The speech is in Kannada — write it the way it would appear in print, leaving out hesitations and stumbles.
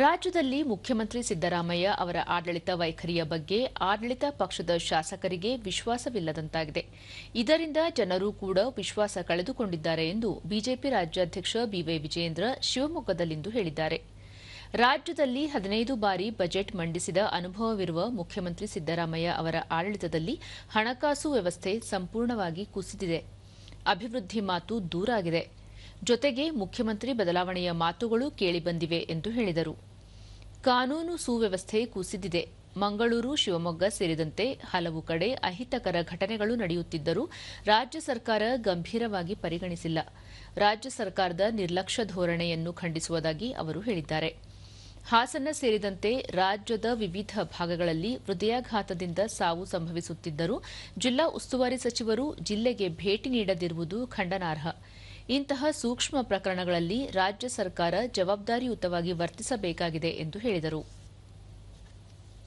ರಾಜ್ಯದಲ್ಲಿ ಮುಖ್ಯಮಂತ್ರಿ ಸಿದ್ದರಾಮಯ್ಯ ಅವರ ಆಡಳಿತ ವೈಖರಿಯ ಬಗ್ಗೆ ಆಡಳಿತ ಪಕ್ಷದ ಶಾಸಕರಿಗೆ ವಿಶ್ವಾಸವಿಲ್ಲದಂತಾಗಿದೆ. ಇದರಿಂದ ಜನರು ಕೂಡ ವಿಶ್ವಾಸ ಕಳೆದುಕೊಂಡಿದ್ದಾರೆ ಎಂದು ಬಿಜೆಪಿ ರಾಜ್ಯಾಧ್ಯಕ್ಷ ಬಿವೈ ವಿಜಯೇಂದ್ರ ಶಿವಮೊಗ್ಗದಲ್ಲಿಂದು ಹೇಳಿದ್ದಾರೆ. ರಾಜ್ಯದಲ್ಲಿ 15 ಬಾರಿ ಬಜೆಟ್ ಮಂಡಿಸಿದ ಅನುಭವವಿರುವ ಮುಖ್ಯಮಂತ್ರಿ ಸಿದ್ದರಾಮಯ್ಯ ಅವರ ಆಡಳಿತದಲ್ಲಿ ಹಣಕಾಸು ವ್ಯವಸ್ಥೆ ಸಂಪೂರ್ಣವಾಗಿ ಕುಸಿದಿದೆ. ಅಭಿವೃದ್ಧಿ ಮಾತು ದೂರಾಗಿದೆ. ಜೊತೆಗೆ ಮುಖ್ಯಮಂತ್ರಿ ಬದಲಾವಣೆಯ ಮಾತುಗಳು ಕೇಳಿಬಂದಿವೆ ಎಂದು ಹೇಳಿದರು. ಕಾನೂನು ಸುವ್ಯವಸ್ಥೆ ಕುಸಿದಿದೆ. ಮಂಗಳೂರು, ಶಿವಮೊಗ್ಗ ಸೇರಿದಂತೆ ಹಲವು ಕಡೆ ಅಹಿತಕರ ಘಟನೆಗಳು ನಡೆಯುತ್ತಿದ್ದರೂ ರಾಜ್ಯ ಸರ್ಕಾರ ಗಂಭೀರವಾಗಿ ಪರಿಗಣಿಸಿಲ್ಲ. ರಾಜ್ಯ ಸರ್ಕಾರದ ನಿರ್ಲಕ್ಷ್ಯ ಧೋರಣೆಯನ್ನು ಖಂಡಿಸುವುದಾಗಿ ಅವರು ಹೇಳಿದ್ದಾರೆ. ಹಾಸನ ಸೇರಿದಂತೆ ರಾಜ್ಯದ ವಿವಿಧ ಭಾಗಗಳಲ್ಲಿ ಹೃದಯಾಘಾತದಿಂದ ಸಾವು ಸಂಭವಿಸುತ್ತಿದ್ದರೂ ಜಿಲ್ಲಾ ಉಸ್ತುವಾರಿ ಸಚಿವರು ಜಿಲ್ಲೆಗೆ ಭೇಟಿ ನೀಡದಿರುವುದು ಖಂಡನಾರ್ಹ. ಇಂತಹ ಸೂಕ್ಷ್ಮ ಪ್ರಕರಣಗಳಲ್ಲಿ ರಾಜ್ಯ ಸರ್ಕಾರ ಜವಾಬ್ದಾರಿಯುತವಾಗಿ ವರ್ತಿಸಬೇಕಾಗಿದೆ ಎಂದು ಹೇಳಿದರು.